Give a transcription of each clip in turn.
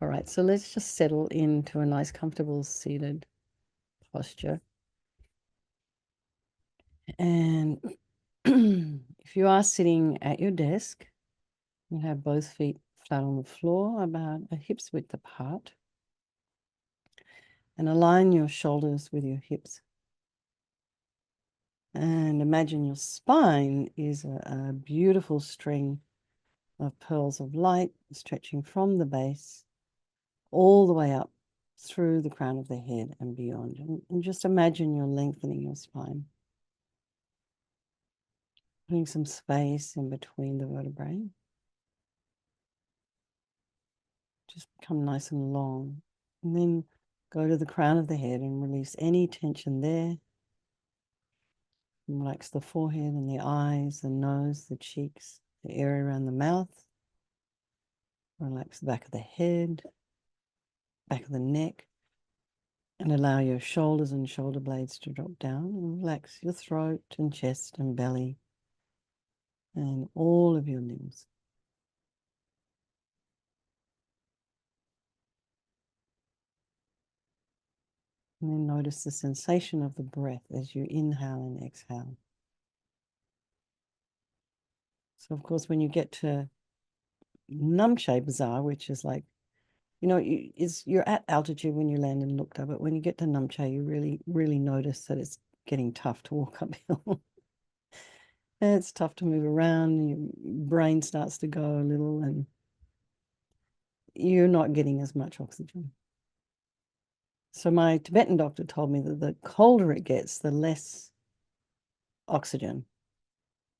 All right, so let's just settle into a nice, comfortable seated posture. And if you are sitting at your desk, you have both feet flat on the floor, about a hip's width apart. And align your shoulders with your hips. And imagine your spine is a beautiful string of pearls of light stretching from the base all the way up through the crown of the head and beyond. And just imagine you're lengthening your spine, putting some space in between the vertebrae. Just become nice and long. And then go to the crown of the head and release any tension there. And relax the forehead and the eyes, the nose, the cheeks, the area around the mouth. Relax the back of the head, back of the neck, and allow your shoulders and shoulder blades to drop down, and relax your throat and chest and belly and all of your limbs. And then notice the sensation of the breath as you inhale and exhale. So of course, when you get to Namche Bazaar, which is like, you're at altitude when you land in Lukta, but when you get to Namche, you really notice that it's getting tough to walk uphill. It's tough to move around. Your brain starts to go a little, and you're not getting as much oxygen. So my Tibetan doctor told me that the colder it gets, the less oxygen.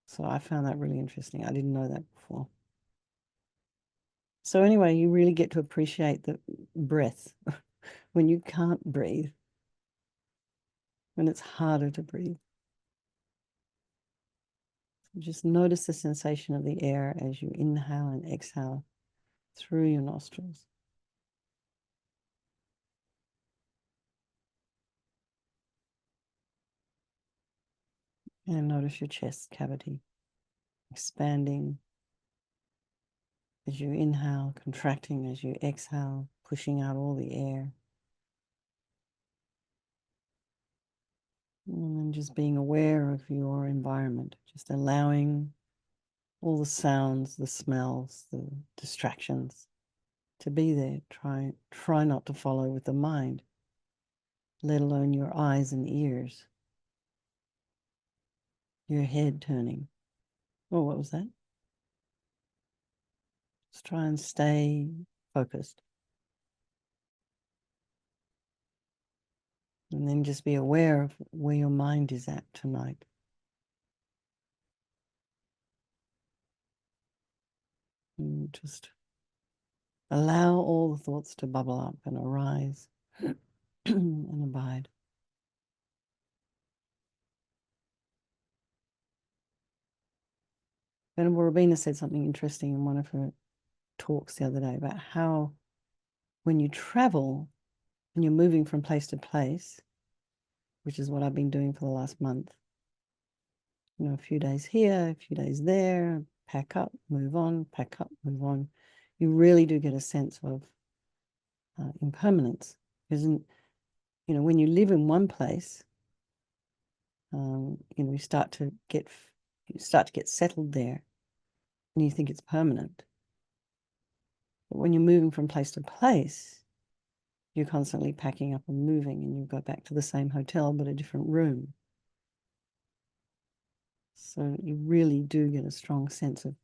So I found that really interesting. I didn't know that before. So anyway, you really get to appreciate the breath when you can't breathe, when it's harder to breathe. So just notice the sensation of the air as you inhale and exhale through your nostrils. And notice your chest cavity expanding as you inhale, contracting as you exhale, pushing out all the air. And then just being aware of your environment, just allowing all the sounds, the smells, the distractions to be there. Try not to follow with the mind, let alone your eyes and ears, your head turning. Oh, what was that? Just try and stay focused. And then just be aware of where your mind is at tonight. And just allow all the thoughts to bubble up and arise and abide. Venerable Robina said something interesting in one of her talks the other day about how when you travel and you're moving from place to place, which is what I've been doing for the last month, a few days here, a few days there, pack up, move on, pack up, move on. You really do get a sense of impermanence. Because, when you live in one place, you start to get settled there, and you think it's permanent. But when you're moving from place to place, you're constantly packing up and moving, and you go back to the same hotel but a different room. So you really do get a strong sense of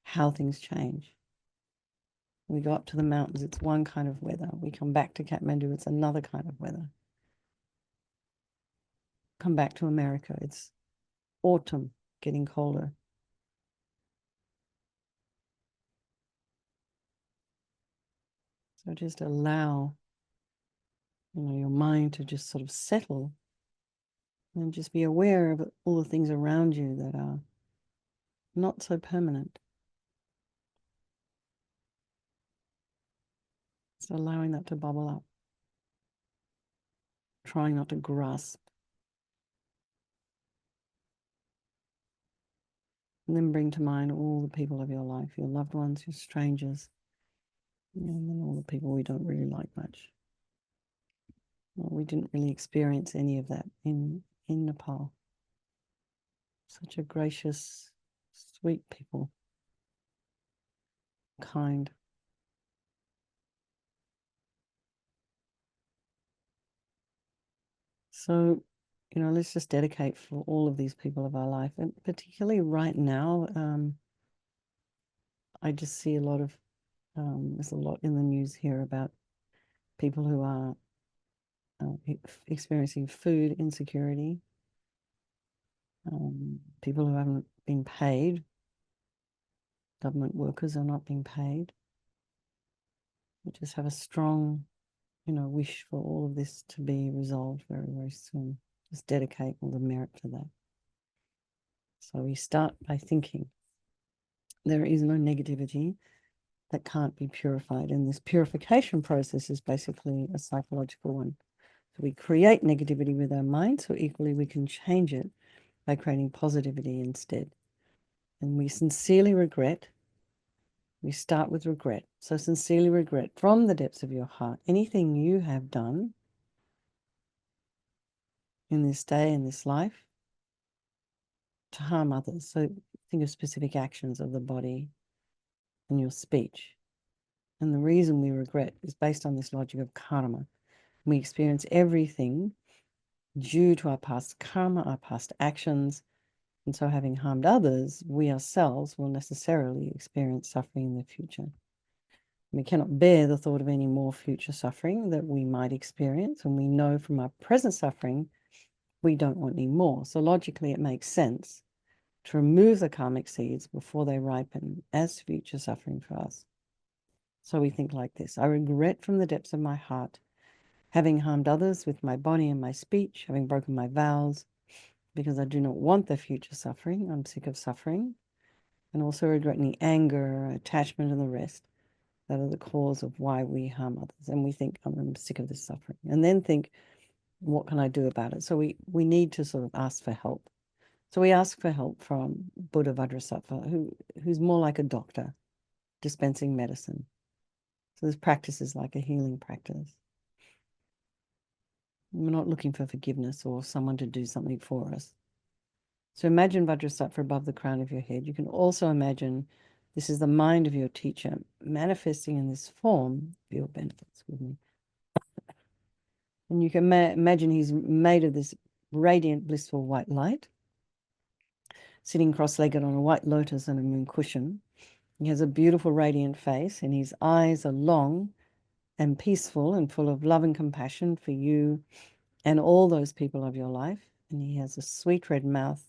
how things change. We go up to the mountains, it's one kind of weather. We come back to Kathmandu, it's another kind of weather. Come back to America, it's autumn, getting colder. So just allow, your mind to just sort of settle and just be aware of all the things around you that are not so permanent. So allowing that to bubble up. Trying not to grasp. And then bring to mind all the people of your life, your loved ones, your strangers, And then all the people we don't really like much. Well, we didn't really experience any of that in Nepal. Such a gracious, sweet people, kind. So, let's just dedicate for all of these people of our life, and particularly right now. I just see a lot of there's a lot in the news here about people who are experiencing food insecurity, people who haven't been paid, government workers are not being paid. We just have a strong, wish for all of this to be resolved very, very soon. Just dedicate all the merit to that. So we start by thinking there is no negativity that can't be purified. And this purification process is basically a psychological one. So we create negativity with our mind, so equally we can change it by creating positivity instead. And we sincerely regret. We start with regret. So sincerely regret from the depths of your heart anything you have done in this day, in this life, to harm others. So think of specific actions of the body and your speech. And the reason we regret is based on this logic of karma. We experience everything due to our past karma, our past actions. And so having harmed others, we ourselves will necessarily experience suffering in the future. We cannot bear the thought of any more future suffering that we might experience. And we know from our present suffering, we don't want any more. So logically, it makes sense to remove the karmic seeds before they ripen as future suffering for us. So we think like this: I regret from the depths of my heart having harmed others with my body and my speech, having broken my vows, because I do not want the future suffering. I'm sick of suffering. And also regret any anger, attachment, and the rest that are the cause of why we harm others. And we think, I'm sick of this suffering. And then think, what can I do about it? So we need to sort of ask for help. So we ask for help from Buddha Vajrasattva, who's more like a doctor dispensing medicine. So this practice is like a healing practice. We're not looking for forgiveness or someone to do something for us. So imagine Vajrasattva above the crown of your head. You can also imagine this is the mind of your teacher manifesting in this form for your benefits with me. And you can imagine he's made of this radiant, blissful white light, sitting cross-legged on a white lotus and a moon cushion. He has a beautiful, radiant face, and his eyes are long and peaceful and full of love and compassion for you and all those people of your life. And he has a sweet red mouth.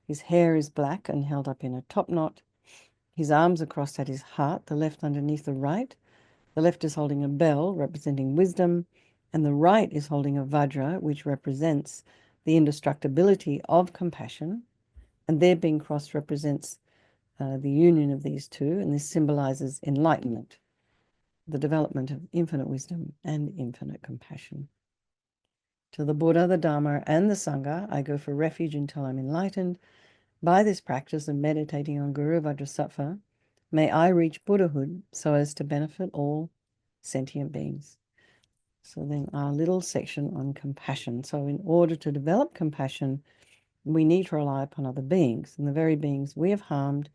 His hair is black and held up in a top knot. His arms are crossed at his heart, the left underneath the right. The left is holding a bell representing wisdom, and the right is holding a vajra, which represents the indestructibility of compassion. And their being crossed represents the union of these two, and this symbolizes enlightenment, the development of infinite wisdom and infinite compassion. To the Buddha, the Dharma, and the Sangha, I go for refuge until I'm enlightened. By this practice of meditating on Guru Vajrasattva, may I reach Buddhahood so as to benefit all sentient beings. So then our little section on compassion. So in order to develop compassion, we need to rely upon other beings, and the very beings we have harmed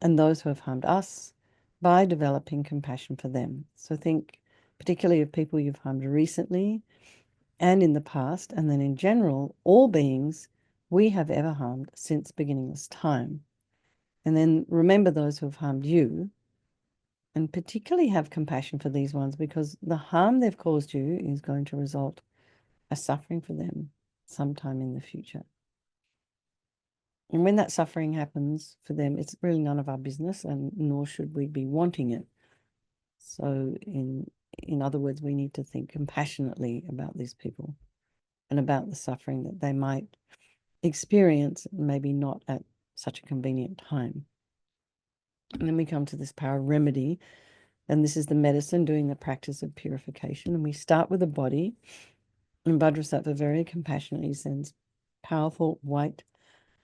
and those who have harmed us, by developing compassion for them. So think particularly of people you've harmed recently and in the past, and then in general, all beings we have ever harmed since beginningless time. And then remember those who have harmed you, and particularly have compassion for these ones, because the harm they've caused you is going to result as suffering for them sometime in the future. And when that suffering happens for them, it's really none of our business, and nor should we be wanting it. So in other words, we need to think compassionately about these people and about the suffering that they might experience, maybe not at such a convenient time. And then we come to this power remedy, and this is the medicine doing the practice of purification. And we start with the body, and Vajrasattva very compassionately sends powerful white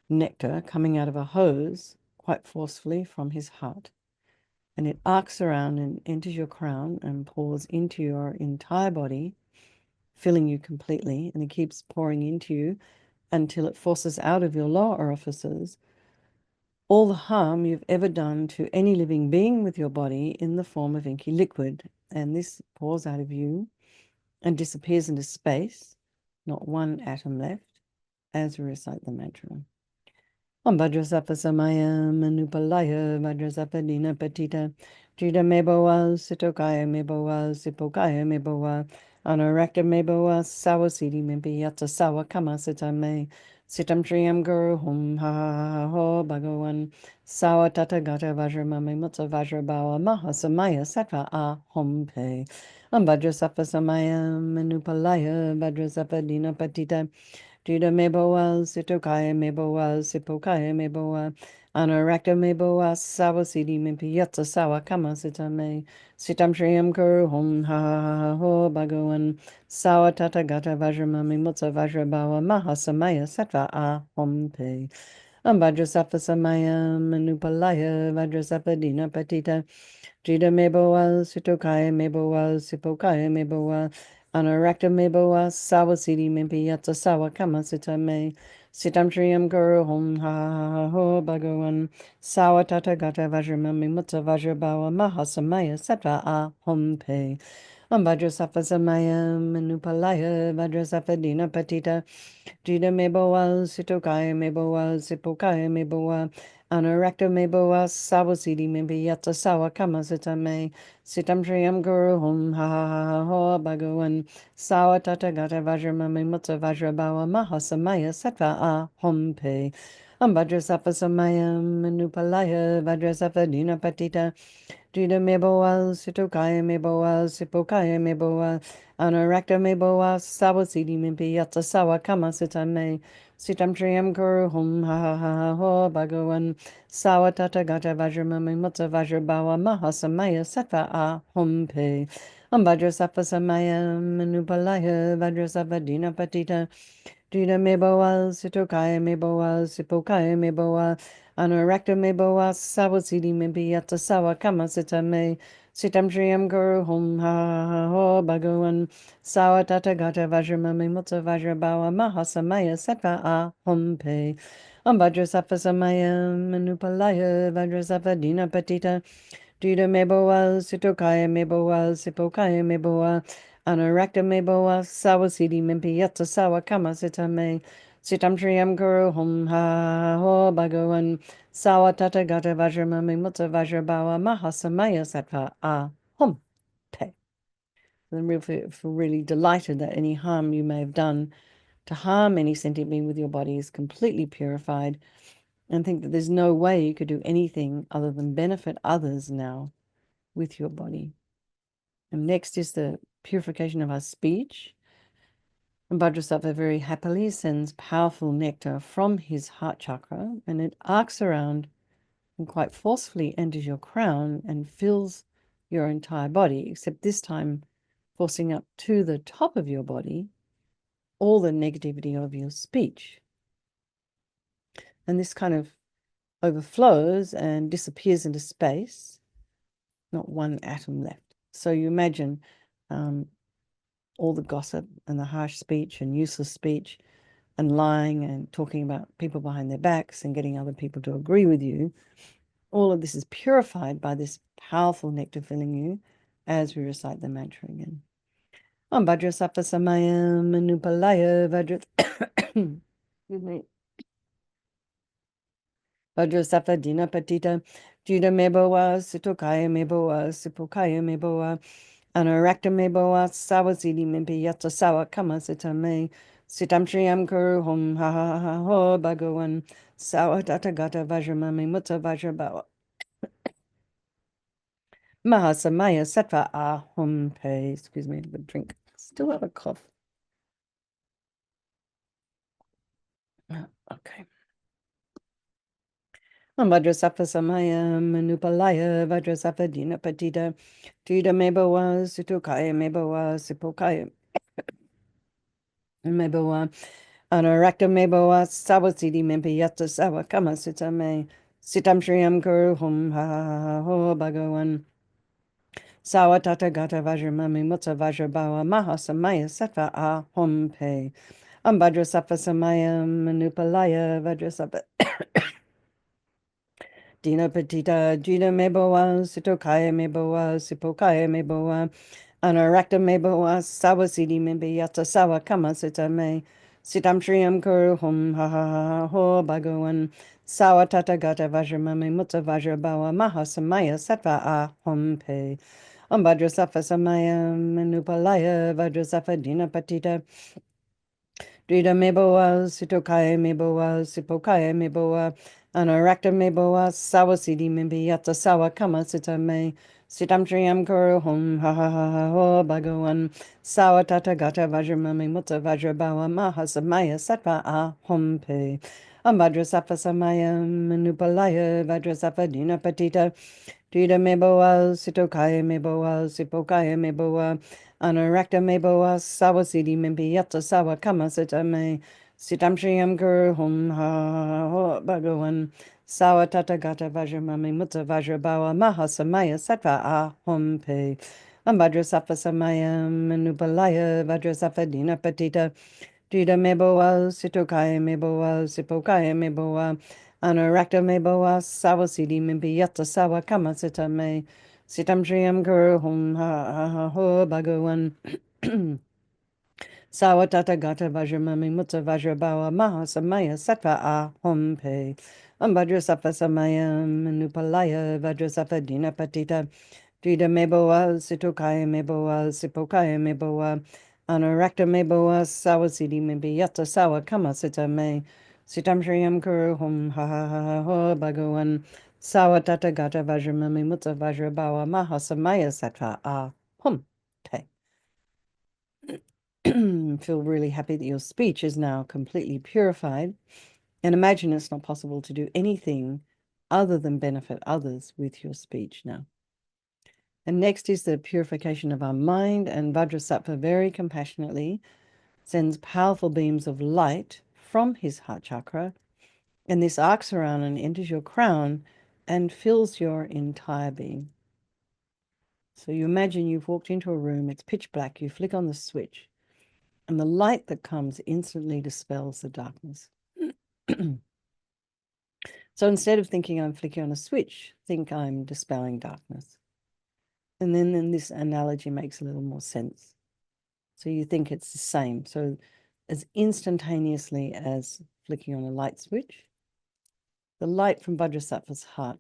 nectar coming out of a hose quite forcefully from his heart. and it arcs around and enters your crown and pours into your entire body, filling you completely, and it keeps pouring into you until it forces out of your lower orifices all the harm you've ever done to any living being with your body in the form of inky liquid. And this pours out of you and disappears into space, not one atom left, as we recite the mantra. Om Vajrasapa Samaya Manupalaya Vajrasapa Dina Patita Jida Meboa Sitokaya Meboa Sipokaya Meboa Anorakta Meboa Sawa Siddhi Mimpi Yatsa Sawa Kama Sitam Me Sitam Triyam Guru Hum Ha Ha Ha Ho Bhagavan Sawa Tata Gata Vajramami Mutsa Vajrabawa Maha Samaya Sattva A Hum Pe Om Vajrasapa Samaya Manupalaya Vajrasapa Dina Patita Judah Meboa, Sitokaya Meboa, Sipokaya Meboa, Anorakta Meboa, Sawa Siddhi Mimpi Yatsa Sawa Kama Sitame, Sitam Shriyam Kuru Hum Ha Ha Ha Ho Bhagavan, Sawa Tata Gata Vajramami Mutsa Vajrabawa Maha Samaya Sattva A Hum Pe. Vajrasapa Samaya Manupalaya, Vajrasapa Dina Patita, Jida Meboa, Sitokaya Meboa, Sipokaya Meboa, Anorakta Meboa, Sawa Siddhi Mimpi Yatsa Sawa Kama Sitame, Sitam Triyam Guru Hum Ha Ha Ha Ho Bhagavan, Sawa Tata Gata Vajramami Mutsa Vajrabawa Maha Samaya Sattva A Hum Pe. Vajrasapa Samaya Manupalaya, Vajrasapa Dina Patita, Jida Meboa, Sitokaya Meboa, Sipokaya Meboa, Anorakta Meboa, Sawa Siddhi Mimpi Yatsa Sawa Kama Sitame, Sitam Triyam Guru Hum Ha Ha Ha Ha Ho Bhagavan, Sawa Tata Gata Vajramami Mutsa Vajrabawa Maha Samaya Sattva A Hum Pe. Vajrasapa Samaya Manupalaya, Vajrasapa Dina Patita, Jida Meboa, Sitokaya Meboa, Sipokaya Meboa, Anorakta Meboa, Sawa Siddhi Mimpi Yatsa Sawa Kama Sitame, Sitam Triyam Guru Hum Ha Ha Ha Ha Ho Bhagavan, Sawa Tata Gata Vajramami Mutsa Vajrabawa Maha Samaya Sattva A Hum Pe. Vajrasapa Samaya Manupalaya, Vajrasapa Dina Patita, Jida Meboa, Sitokaya Meboa, Sipokaya Meboa, Anorakta Meboa, Sawa Siddhi Mimpi Yatsa Sawa Kama Sitame, Sitam Triyam Guru Hum Ha Ha Ha Ho Bhagavan, Sawa Tata Gata Vajramami Mutsa Vajrabawa Maha Samaya Sattva A Hum Pe. Vajrasapa Samaya Manupalaya, Vajrasapa Dina Patita, Jida Meboa, Sitokaya Meboa, Sipokaya Meboa, Anorakta Meboa, Sawa Siddhi Mimpi Yatsa Sawa Kama Sitame, Sitam Triyam Guru Hum Ha Ho Bhagavan, Sawa Tata Gata Vajramami Mutsa Vajrabawa Maha Samaya Sattva A Hum Pe. I'm really delighted that any harm you may have done to harm any sentient being with your body is completely purified, and think that there's no way you could do anything other than benefit others now with your body. And next is the purification of our speech. And Vajrasattva very happily sends powerful nectar from his heart chakra, and it arcs around and quite forcefully enters your crown and fills your entire body, except this time forcing up to the top of your body all the negativity of your speech. And this kind of overflows and disappears into space, not one atom left. So you imagine all the gossip and the harsh speech and useless speech and lying and talking about people behind their backs and getting other people to agree with you. All of this is purified by this powerful nectar filling you as we recite the mantra again. Om Vajrasapa Samaya Manupalaya Vajra excuse me. Vajrasapa Dina Patita Juda Meboa Sitokaya Meboa Sipokaya Meboa Anorakta Meboa Sawa Siddhi Mimpi Yatsa Sawa Kama Sitame, Sitam Triyam Kuru Hum Ha Ha Ha Ho Bhagavan, Sawa Tata Gata Vajramami Mutsa Vajrabawa Maha Samaya Sattva A Hum Pe. Excuse me, a drink. Still have a cough. Okay. Vajrasapa Samaya Manupalaya Vajrasapa Dina Patita Tida Meboa Situkaya Meboa Sipokaya Meboa Anorakta Meboa Sawa Siddhi Mimpi Yatsa Sawa Kama Sitame Sitam Shriyam Guru Hum Ha Ha Ha Ho Bhagavan Sawa Tata Gata Vajramami Mutta Vajrabawa Maha Samaya Sattva A Hum Pe Ambhadra Sattva Samaya Manupalaya Vajra Dina Petita, Jina Meboa, Sitokaya Meboa, Sipokaya Meboa, Anarakta Meboa, Sawa Sidi Mebiyata Sawa Kama Sita Me, Sitam Shriyam Kuru Hum Ha Ha Ha Ho Bhagawan, Sawa Tata Gata Vajramami Mutta Vajrabawa Maha Samaya Sattva A Hum Pe, Ambhadra Safa Samaya Manupalaya Vajra Safa Dina Patita, Drita meboa, sitokaya meboa, sipokaya meboa, anarakta meboa, sawa sidi mibiyata sawa kama sita me, sitam triyam kuru hum ha ha ha ha ho bhagawan, sawa tata gata vajramami mutta vajrabawa maha samaya sattva a hum pe. Ambhadra safa samaya manupalaya vajra safa dina patita, Drita meboa, sitokaya meboa, sipokaya meboa, Anarakta meboa sawasidi mimpiyata sawa kama sita me sitam shriyam guru hum ha ho bhagawan sawa tata gata vajramami mutta vajrabawa maha samaya sattva a hum pe ambhadra safa samaya manupalaya vajra safa dina patita Drita meboa, sitokaya meboa, sipokaya meboa, anarakta meboa, sawa sidi mimpiyata sawa kama sita me, sitam shriyam guru hum ha ha ha ho bhagawan. Sawa tata gata vajramami mutta vajrabawa maha samaya sattva a hum pe. Ambhadra safa samaya manupalaya vajra safa dina patita. Drita meboa, sitokaya meboa, sipokaya meboa, anarakta meboa, sawa sidi mebiyata sawa kama sita me, sitam shriyam kuru hum ha ha ha ha ho bhagawan, sawa tata gata vajramami mutta vajrabawa maha samaya sattva a hum te. Feel really happy that your speech is now completely purified, and imagine it's not possible to do anything other than benefit others with your speech now. And next is the purification of our mind, and Vajrasattva very compassionately sends powerful beams of light from his heart chakra, and this arcs around and enters your crown and fills your entire being. So you imagine you've walked into a room, it's pitch black, you flick on the switch, and the light that comes instantly dispels the darkness. So instead of thinking I'm flicking on a switch, think I'm dispelling darkness. And then this analogy makes a little more sense. So you think it's the same. So as instantaneously as flicking on a light switch, the light from Vajrasattva's heart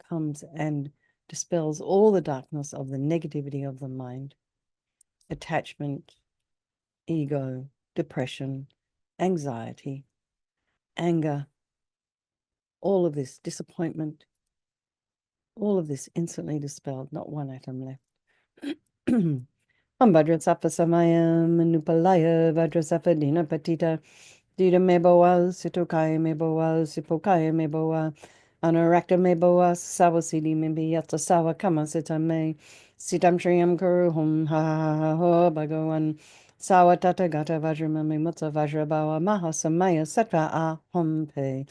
comes and dispels all the darkness of the negativity of the mind, attachment, ego, depression, anxiety, anger, all of this, disappointment, all of this instantly dispelled, not one atom left. Vajrasattva samaya manupalaya Vajrasattva dina patita Dita meboa, sitokaya meboa, sipokaya meboa, anarakta meboa, sawasidi mibiyata sawa kama sita me, sitam shriyam kuru hum ha ha ha ho bhagawan, sawa tata gata vajramami mutta vajrabawa maha samaya sattva a hum pe.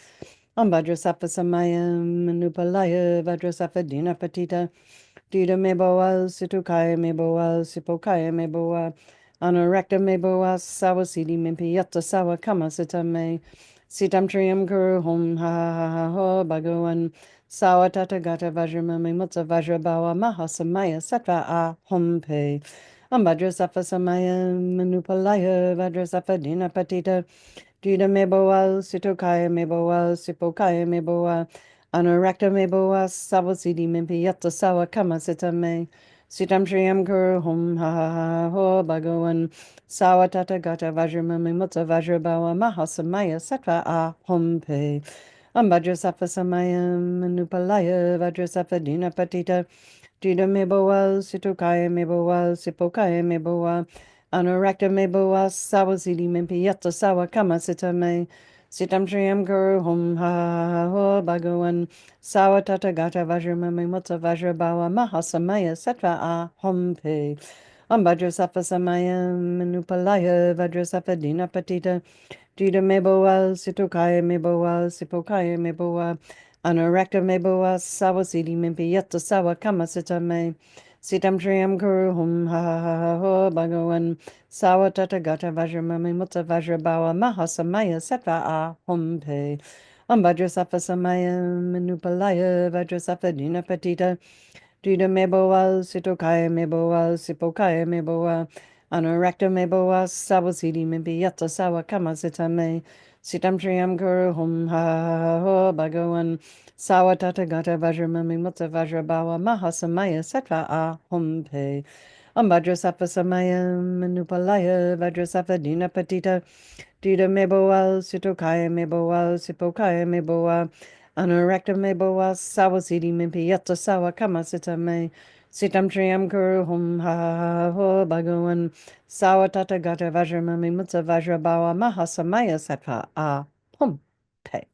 Vajrasattva samaya manupalaya Vajrasattva dina patita, Dita meboa, sitokaya meboa, sipokaya meboa, Anarakta meboa, sawa sidi mimpiyata sawa kama sita me, sitam triyam kuru hum ha ha ha ho bhagawan, sawa tata gata vajramami mutta vajrabawa maha samaya sattva a hum pe. Ambhadra safa samaya manupalaya vajra safa dina patita, Dita meboa, sitokaya meboa, sipokaya meboa, Anarakta meboa, sawa sidi mimpiyata sawa kama sita me, sitam shriyam kuru hum ha ha ha ho bhagawan, sawa tata gata vajramami mutta vajrabawa maha samaya sattva a hum pe. Ambhadra safa samaya manupalaya vajra safa dina patita, Dita meboa, sitokaya meboa, sipokaya meboa, Anarakta meboa, sawa sidi mimpiyata sawa kama sita me, sitam shriyam kuru hum ha ha ha ho bhagawan, sawa tata gata vajramami mutta vajrabawa maha samaya sattva a hum pe. Ambhadra safa samaya manupalaya vajra safa dina patita, Dita meboa, sitokaya meboa, sipokaya meboa, Anurakta me boa sawa sidi mimpi yatta sawa kama sita me. Sitam triyam kuru hum ha ha ha ha ho bhagavan. Sawa tata gata vajra mami mutta vajra bawa maha samaya sattva a hum pe. Vajra safa samaya manupalaya vajra safa dina patita. Dida meboa, sitokaya meboa, sipokaya meboa, anurakta meboa, sawasidi mimpi yata sawa kama sitame, sitam triyam kuru hum ha ha ha ho bhagawan, sawa tata gata vajra mami mutta vajra bawa maha samaya sattva a hum pe. Vajra safa samaya manupalaya, vajra safa dina patita, dida meboa, sitokaya meboa, sipokaya meboa, anurakta meboa, sawasidi mimpi yata sawa kama sitame, sitam triyam kuru hum ha ha ha ho bhagawan, sawa tata gata vajra mami mutta vajra bawa maha samaya sattva a hum te.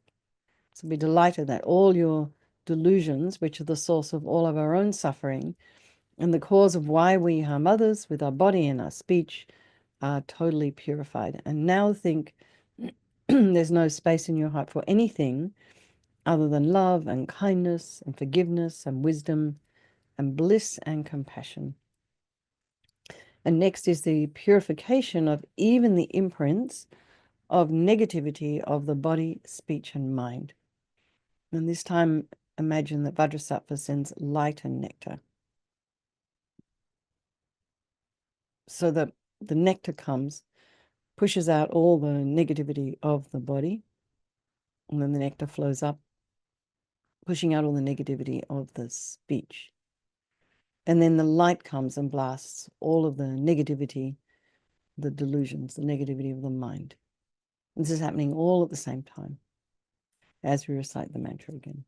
So be delighted that all your delusions, which are the source of all of our own suffering and the cause of why we harm others with our body and our speech, are totally purified. And now think there's no space in your heart for anything other than love and kindness and forgiveness and wisdom and bliss and compassion. And next is the purification of even the imprints of negativity of the body, speech, and mind. And this time, imagine that Vajrasattva sends light and nectar. So that the nectar comes, pushes out all the negativity of the body, and then the nectar flows up, pushing out all the negativity of the speech. And then the light comes and blasts all of the negativity, the delusions, the negativity of the mind. And this is happening all at the same time as we recite the mantra again.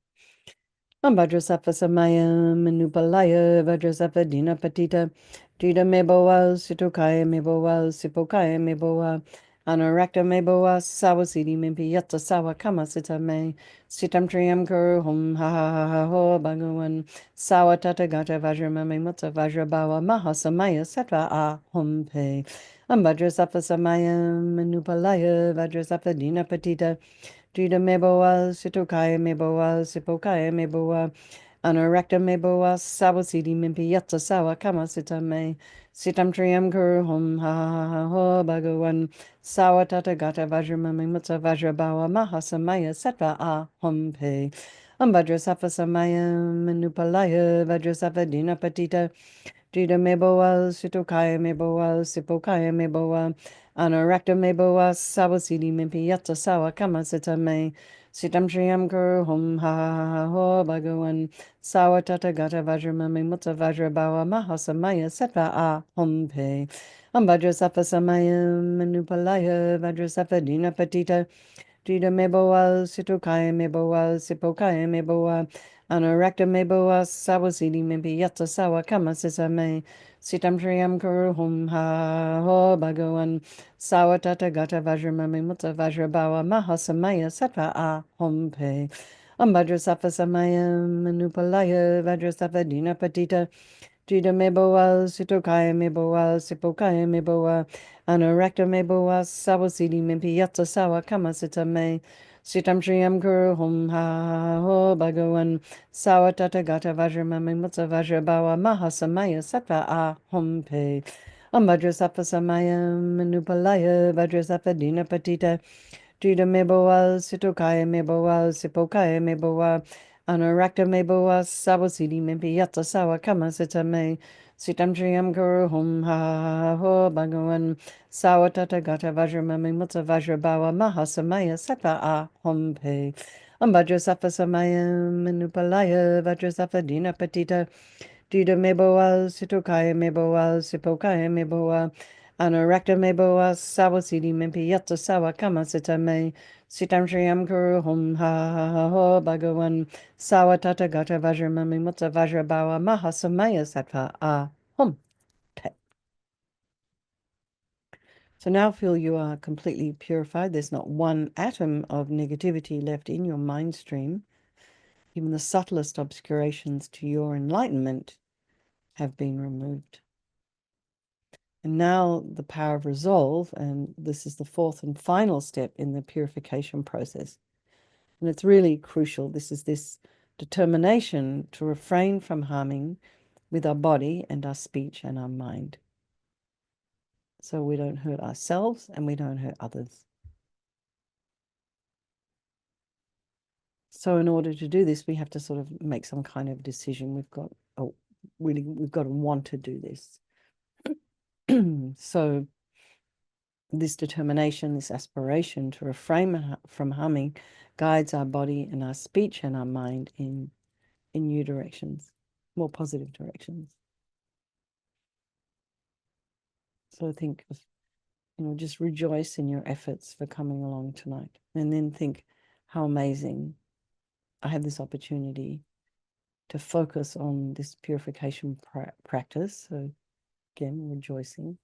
Vajrasattva samaya manupalaya vajrasattva dina patita dida meboa sitokaya meboa sipokaya meboa anurakta meboa sawasidi mimpi yatta sawa kama sita me sitam triyam kuru hum ha ha ha ha ho bhagavan sawa tata gata vajra mami mutta vajra bawa maha samaya sattva a hum pe vajrasattva samaya manupalaya vajrasattva dina patita Drida meboa, sitokaya meboa, sipokaya meboa, anurakta meboa, sawasidi mimpi yatta sawa kama sita me, sitam triyam kuru hum ha ha ha ho bhagavan, sawa tata gata vajra mami mutta vajra bawa maha samaya sattva a hum pe. Vajra safa samaya manupalaya, vajra safa dina patita, Drida meboa, sitokaya meboa, sipokaya meboa, anurakta meboa, sawasidi mimpi yatta sawa kama sita me, sitam triyam kuru hum ha ha ha ho bhagavan, sawa tata gata vajra mami mutta vajra bawa maha samaya sattva a hum pe. Vajra safa samaya manupalaya, vajra safa dina patita, Drida meboa, sitokaya meboa, sipokaya meboa, anurakta meboa, sawasidi mimpi yatta sawa kama sisa me, sitam triyam kuru hum ha ho bhagavan, sawa tata gata vajra mami mutta vajra bawa maha samaya sattva a hum pe. Vajra safa samaya manupalaya, vajra safa dina patita, Drida meboa, sitokaya meboa, sipokaya meboa, anurakta meboa, sawasidi mimpi yatta sawa kama sita me, sitam triyam kuru hum ha ho bhagavan, sawa tata gata vajra mami mutta vajra bawa maha samaya sattva a hum pe. Vajra safa samaya manupalaya, vajra safa dina patita, Drida meboa, sitokaya meboa, sipokaya meboa, anurakta meboa, sawasidi mimpi yatta sawa kama sita me, sitam triyam kuru hum ha ho bhagavan, sawa tata gata vajra mami mutta vajra bawa maha samaya sattva a hum pe. Vajra safa samaya manupalaya, vajra safa dina patita, Drida meboa, sitokaya meboa, sipokaya meboa, anurakta meboa, sawasidi mimpi yatta sawa kama sita me, sitam triyam kuru hum ha ho bhagavan, sawa tata gata vajra mami mutta vajra bawa maha samaya sattva a hum te. So now feel you are completely purified. There's not one atom of negativity left in your mind stream. Even the subtlest obscurations to your enlightenment have been removed. And now the power of resolve, and this is the fourth and final step in the purification process. And it's really crucial. This is this determination to refrain from harming with our body and our speech and our mind, so we don't hurt ourselves and we don't hurt others. So in order to do this, we have to sort of make some kind of decision. We've got to want to do this. So this determination, this aspiration to refrain from harming guides our body and our speech and our mind in new directions, more positive directions. So think of, just rejoice in your efforts for coming along tonight. And then think how amazing I have this opportunity to focus on this purification practice. So again, rejoicing.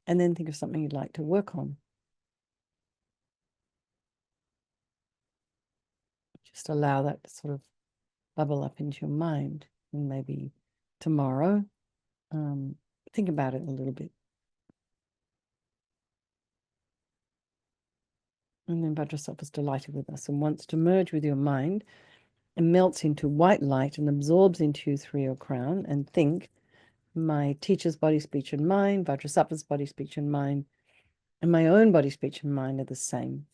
And then think of something you'd like to work on. Just allow that to sort of bubble up into your mind. And maybe tomorrow, think about it a little bit. And then Vajrasattva is delighted with us and wants to merge with your mind and melts into white light and absorbs into you through your crown. And think, my teacher's body, speech, and mind, Vajrasattva's body, speech, and mind, and my own body, speech, and mind are the same.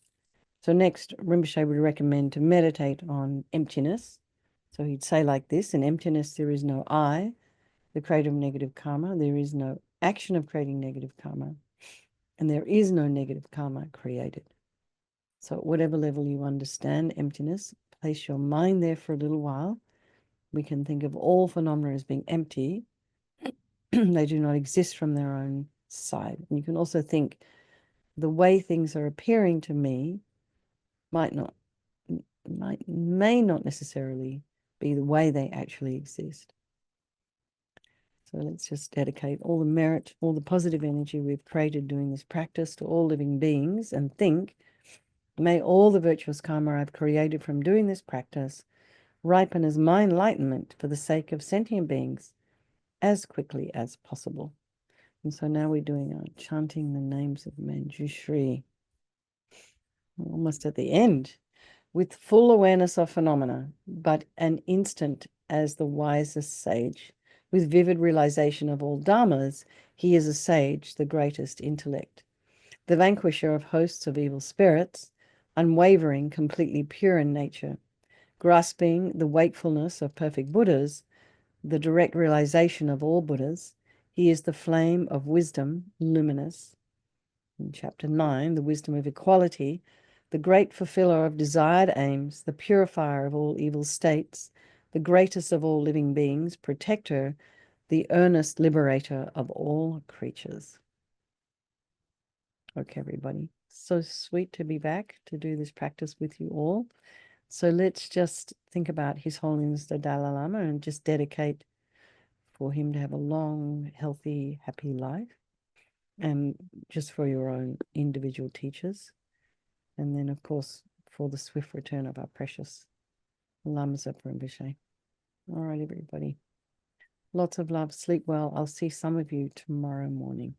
So next, Rinpoche would recommend to meditate on emptiness. So he'd say like this: in emptiness, there is no I, the creator of negative karma. There is no action of creating negative karma. And there is no negative karma created. So at whatever level you understand emptiness, place your mind there for a little while. We can think of all phenomena as being empty. They do not exist from their own side. And you can also think, the way things are appearing to me may not necessarily be the way they actually exist. So let's just dedicate all the merit, all the positive energy we've created doing this practice to all living beings, and think, may all the virtuous karma I've created from doing this practice ripen as my enlightenment for the sake of sentient beings as quickly as possible. And so now we're doing our chanting the names of Manjushri. We're almost at the end. With full awareness of phenomena, but an instant as the wisest sage. With vivid realization of all dharmas, he is a sage, the greatest intellect. The vanquisher of hosts of evil spirits, unwavering, completely pure in nature. Grasping the wakefulness of perfect Buddhas, the direct realization of all Buddhas, he is the flame of wisdom, luminous. In chapter 9, the wisdom of equality, the great fulfiller of desired aims, the purifier of all evil states, the greatest of all living beings, protector, the earnest liberator of all creatures. Okay, everybody. So sweet to be back to do this practice with you all. So let's just think about His Holiness the Dalai Lama and just dedicate for him to have a long, healthy, happy life, and just for your own individual teachers. And then, of course, for the swift return of our precious Lama Zopa Rinpoche. All right, everybody. Lots of love. Sleep well. I'll see some of you tomorrow morning.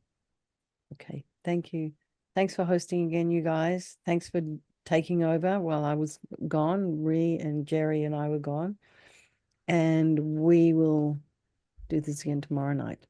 Okay. Thank you. Thanks for hosting again, you guys. Thanks for taking over while I was gone. Ree and Jerry and I were gone. And we will do this again tomorrow night.